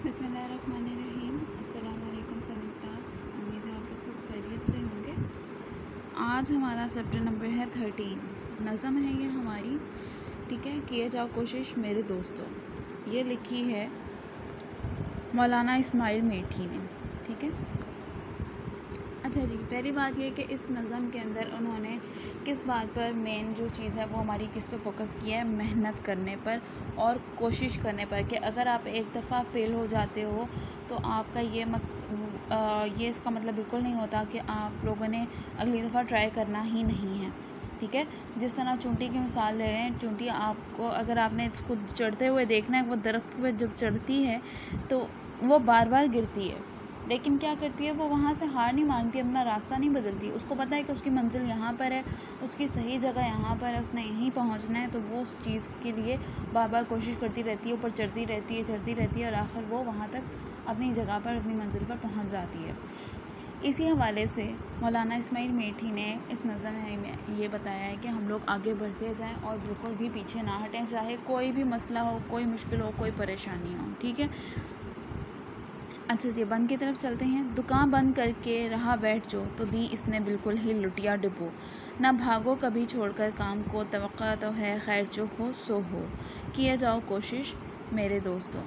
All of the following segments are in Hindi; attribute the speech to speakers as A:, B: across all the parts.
A: बिस्मिल्लाहिर्रहमानिर्रहीम। अस्सलाम वालेकुम सेवन्थ क्लास। उम्मीद है आप लोग सब खैरियत से होंगे। आज हमारा चैप्टर नंबर है 13। नज़म है ये हमारी, ठीक है। किए जाओ कोशिश मेरे दोस्तों, ये लिखी है मौलाना इस्माइल मेठी ने, ठीक है। अच्छा जी, पहली बात ये कि इस नज़म के अंदर उन्होंने किस बात पर मेन जो चीज़ है वो हमारी किस पे फोकस किया है, मेहनत करने पर और कोशिश करने पर। कि अगर आप एक दफ़ा फ़ेल हो जाते हो तो आपका ये इसका मतलब बिल्कुल नहीं होता कि आप लोगों ने अगली दफ़ा ट्राई करना ही नहीं है, ठीक है। जिस तरह चूंटी की मिसाल ले रहे हैं, चूंटी आपको अगर आपने इसको चढ़ते हुए देखना है, वो दरख्त पर जब चढ़ती है तो वो बार बार गिरती है, लेकिन क्या करती है वो वहाँ से हार नहीं मानती, अपना रास्ता नहीं बदलती। उसको पता है कि उसकी मंजिल यहाँ पर है, उसकी सही जगह यहाँ पर है, उसने यहीं पहुँचना है। तो वो उस चीज़ के लिए बार बार कोशिश करती रहती है, ऊपर चढ़ती रहती है और आखिर वो वहाँ तक अपनी जगह पर, अपनी मंजिल पर पहुँच जाती है। इसी हवाले से मौलाना इस्माइल मेठी ने इस नज़म में ये बताया है कि हम लोग आगे बढ़ते जाएँ और बिल्कुल भी पीछे ना हटें, चाहे कोई भी मसला हो, कोई मुश्किल हो, कोई परेशानी हो, ठीक है। अच्छा जी, बंद की तरफ चलते हैं। दुकान बंद करके रहा बैठ जो, तो दी इसने बिल्कुल ही लुटिया डिबो। ना भागो कभी छोड़कर काम को, तवक्का तो है खैर जो हो सो हो। किए जाओ कोशिश मेरे दोस्तों।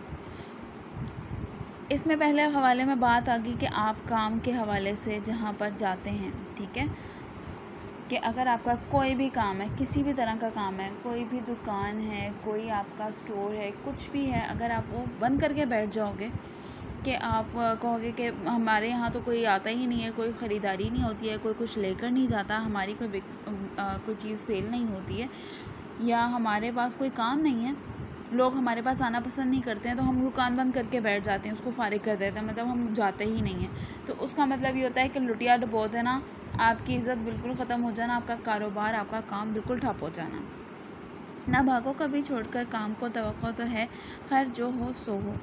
A: इसमें पहले हवाले में बात आ गई कि आप काम के हवाले से जहाँ पर जाते हैं, ठीक है, कि अगर आपका कोई भी काम है, किसी भी तरह का काम है, कोई भी दुकान है, कोई आपका स्टोर है, कुछ भी है, अगर आप वो बंद करके बैठ जाओगे कि आप कहोगे कि हमारे यहाँ तो कोई आता ही नहीं है, कोई ख़रीदारी नहीं होती है, कोई कुछ लेकर नहीं जाता, हमारी कोई चीज़ सेल नहीं होती है, या हमारे पास कोई काम नहीं है, लोग हमारे पास आना पसंद नहीं करते हैं, तो हम दुकान बंद करके बैठ जाते हैं, उसको फ़ारिग कर देते हैं, मतलब हम जाते ही नहीं हैं। तो उसका मतलब ये होता है कि लुटिया डुबो देना, आपकी इज़्ज़त बिल्कुल ख़त्म हो जाना, आपका कारोबार, आपका काम बिल्कुल ठप हो जाना। ना भागो कभी छोड़कर काम को, तवक्को तो है खैर जो हो सो हो।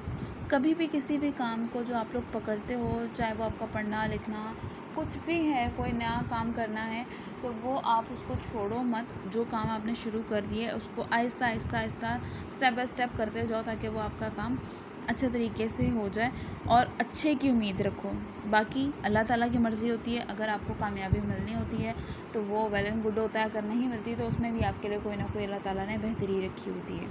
A: कभी भी किसी भी काम को जो आप लोग पकड़ते हो, चाहे वो आपका पढ़ना लिखना कुछ भी है, कोई नया काम करना है, तो वो आप उसको छोड़ो मत। जो काम आपने शुरू कर दिया है उसको Aahista Aahista step by step करते जाओ, ताकि वो आपका काम अच्छे तरीके से हो जाए और अच्छे की उम्मीद रखो। बाकी अल्लाह ताला की मर्ज़ी होती है, अगर आपको कामयाबी मिलनी होती है तो वो वेल एंड गुड होता है, अगर नहीं मिलती तो उसमें भी आपके लिए कोई ना कोई अल्लाह ताला ने बेहतरी रखी होती है।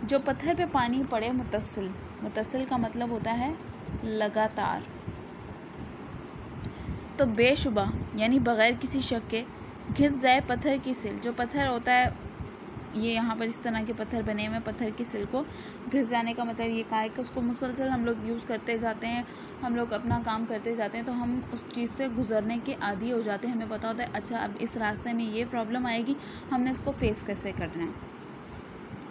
A: जो पत्थर पे पानी पड़े मुतस्सिल, मुतस्सिल का मतलब होता है लगातार, तो बेशुबा यानी बग़ैर किसी शक के घिस जाए पत्थर की सिल। जो पत्थर होता है, ये यहाँ पर इस तरह के पत्थर बने हुए हैं, पत्थर की सिल को घिस जाने का मतलब ये कहा है कि उसको मुसलसल हम लोग यूज़ करते जाते हैं, हम लोग अपना काम करते जाते हैं, तो हम उस चीज़ से गुज़रने के आदी हो जाते हैं। हमें पता होता है अच्छा अब इस रास्ते में ये प्रॉब्लम आएगी, हमने इसको फ़ेस कैसे करना है।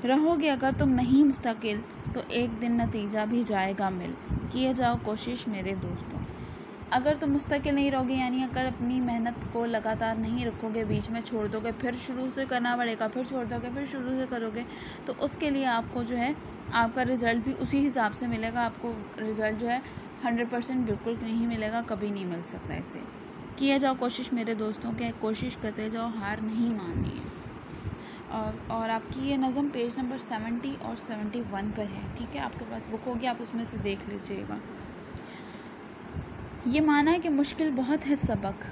A: रहोगे अगर तुम नहीं मुस्तकिल, तो एक दिन नतीजा भी जाएगा मिल। किए जाओ कोशिश मेरे दोस्तों। अगर तुम मुस्तकिल नहीं रहोगे, यानी अगर अपनी मेहनत को लगातार नहीं रखोगे, बीच में छोड़ दोगे, फिर शुरू से करना पड़ेगा, फिर छोड़ दोगे, फिर शुरू से करोगे, तो उसके लिए आपको जो है आपका रिज़ल्ट भी उसी हिसाब से मिलेगा। आपको रिज़ल्ट जो है 100% बिल्कुल नहीं मिलेगा, कभी नहीं मिल सकता ऐसे। किए जाओ कोशिश मेरे दोस्तों, के कोशिश करते जाओ, हार नहीं माननी है। और आपकी ये नज़म पेज नंबर 70 और 71 पर है, ठीक है। आपके पास बुक होगी, आप उसमें से देख लीजिएगा। ये माना है कि मुश्किल बहुत है सबक,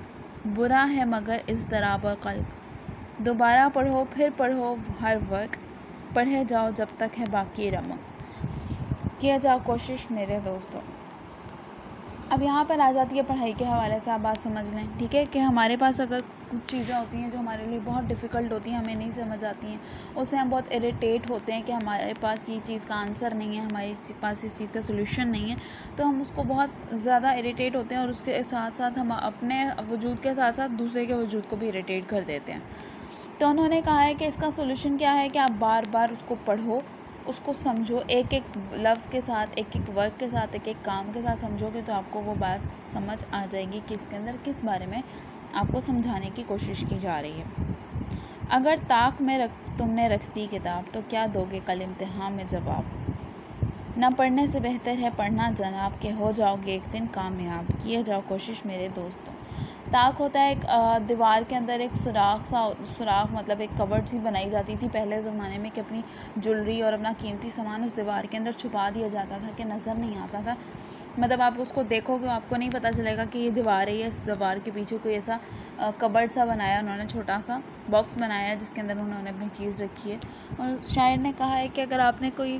A: बुरा है मगर इज़्तिराब क़ल्ब। दोबारा पढ़ो फिर पढ़ो हर वक्त, पढ़े जाओ जब तक है बाकी रमक। किया जाओ कोशिश मेरे दोस्तों। अब यहाँ पर आ जाती है पढ़ाई के हवाले से, आप बात समझ लें, ठीक है, कि हमारे पास अगर कुछ चीज़ें होती हैं जो हमारे लिए बहुत डिफ़िकल्ट होती हैं, हमें नहीं समझ आती हैं, उससे हम बहुत इरिटेट होते हैं कि हमारे पास ये चीज़ का आंसर नहीं है, हमारे पास इस चीज़ का सॉल्यूशन नहीं है, तो हम उसको बहुत ज़्यादा इरिटेट होते हैं और उसके साथ साथ हम अपने वजूद के साथ साथ दूसरे के वजूद को भी इरिटेट कर देते हैं। तो उन्होंने कहा है कि इसका सॉल्यूशन क्या है कि आप बार बार उसको पढ़ो, उसको समझो, एक एक लफ्ज़ के साथ, एक एक वर्ड के साथ, एक एक काम के साथ समझोगे तो आपको वो बात समझ आ जाएगी कि इसके अंदर किस बारे में आपको समझाने की कोशिश की जा रही है। अगर ताक में तुमने रख दी किताब, तो क्या दोगे कल इम्तिहान में जवाब। ना पढ़ने से बेहतर है पढ़ना जनाब, के हो जाओगे एक दिन कामयाब। किए जाओ कोशिश मेरे दोस्तों। ताक होता है एक दीवार के अंदर एक सुराख मतलब एक कवर्ड सी बनाई जाती थी पहले ज़माने में कि अपनी ज्वेलरी और अपना कीमती सामान उस दीवार के अंदर छुपा दिया जाता था कि नज़र नहीं आता था। मतलब आप उसको देखोगे आपको नहीं पता चलेगा कि ये दीवार है, या इस दीवार के पीछे कोई ऐसा कवर्ड सा बनाया उन्होंने, छोटा सा बॉक्स बनाया है जिसके अंदर उन्होंने अपनी चीज़ रखी है। और शायर ने कहा है कि अगर आपने कोई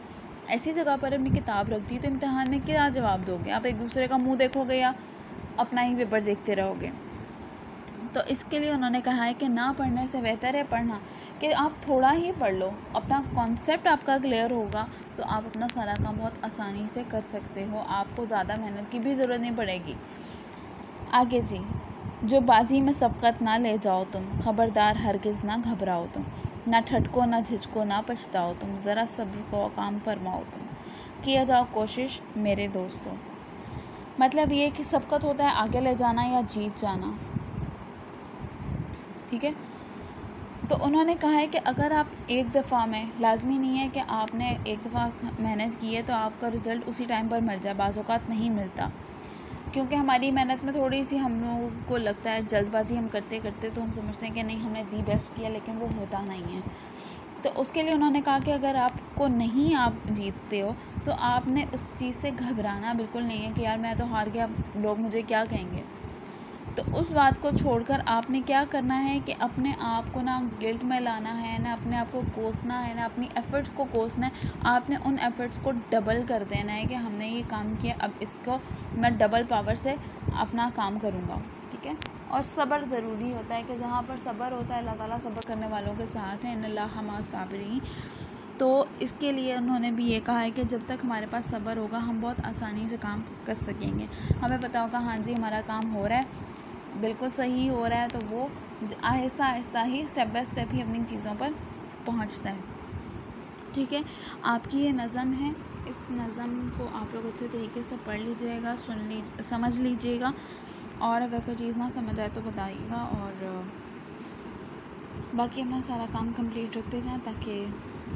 A: ऐसी जगह पर अपनी किताब रख दी तो इम्तिहान में क्या जवाब दोगे? आप एक दूसरे का मुँह देखोगे या अपना ही पेपर देखते रहोगे? तो इसके लिए उन्होंने कहा है कि ना पढ़ने से बेहतर है पढ़ना, कि आप थोड़ा ही पढ़ लो, अपना कॉन्सेप्ट आपका क्लियर होगा तो आप अपना सारा काम बहुत आसानी से कर सकते हो, आपको ज़्यादा मेहनत की भी ज़रूरत नहीं पड़ेगी। आगे जी, जो बाजी में सबकत ना ले जाओ तुम, ख़बरदार हरगिज़ ना घबराओ तुम, ना ठटको ना झिझको ना पछताओ तुम, ज़रा सब्र को काम फरमाओ तुम, किया जाओ कोशिश मेरे दोस्तों। मतलब ये कि सबकत होता है आगे ले जाना या जीत जाना, ठीक है। तो उन्होंने कहा है कि अगर आप एक दफ़ा में, लाजमी नहीं है कि आपने एक दफ़ा मेहनत की है तो आपका रिज़ल्ट उसी टाइम पर मिल जाए, बाज़ औक़ात नहीं मिलता, क्योंकि हमारी मेहनत में थोड़ी सी हम लोगों को लगता है जल्दबाजी हम करते करते तो हम समझते हैं कि नहीं हमने दी बेस्ट किया, लेकिन वो होता नहीं है। तो उसके लिए उन्होंने कहा कि अगर आपको नहीं आप जीतते हो तो आपने उस चीज़ से घबराना बिल्कुल नहीं है कि यार मैं तो हार गया, लोग मुझे क्या कहेंगे। तो उस बात को छोड़कर आपने क्या करना है कि अपने आप को ना गिल्ट में लाना है, ना अपने आप को कोसना है, ना अपनी एफ़र्ट्स को कोसना है। आपने उन एफ़र्ट्स को डबल कर देना है कि हमने ये काम किया, अब इसको मैं डबल पावर से अपना काम करूँगा, ठीक है। और सब्र ज़रूरी होता है कि जहाँ पर सब्र होता है अल्लाह ताला सब्र करने वालों के साथ हैं, इन्नल्लाह मअ साबिरीन। तो इसके लिए उन्होंने भी ये कहा है कि जब तक हमारे पास सब्र होगा हम बहुत आसानी से काम कर सकेंगे। हमें पता होगा हाँ जी हमारा काम हो रहा है, बिल्कुल सही हो रहा है, तो वो आहिस्ता आहिस्ता ही स्टेप बाय स्टेप ही अपनी चीज़ों पर पहुंचता है, ठीक है। आपकी ये नज़म है, इस नज़म को आप लोग अच्छे तरीके से पढ़ लीजिएगा, समझ लीजिएगा, और अगर कोई चीज़ ना समझ आए तो बताइएगा, और बाकी अपना सारा काम कंप्लीट रखते जाएं ताकि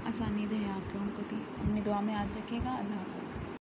A: आसानी रहे आप लोगों को भी। अपनी दुआ में याद रखिएगा। अल्लाह हाफ़िज़।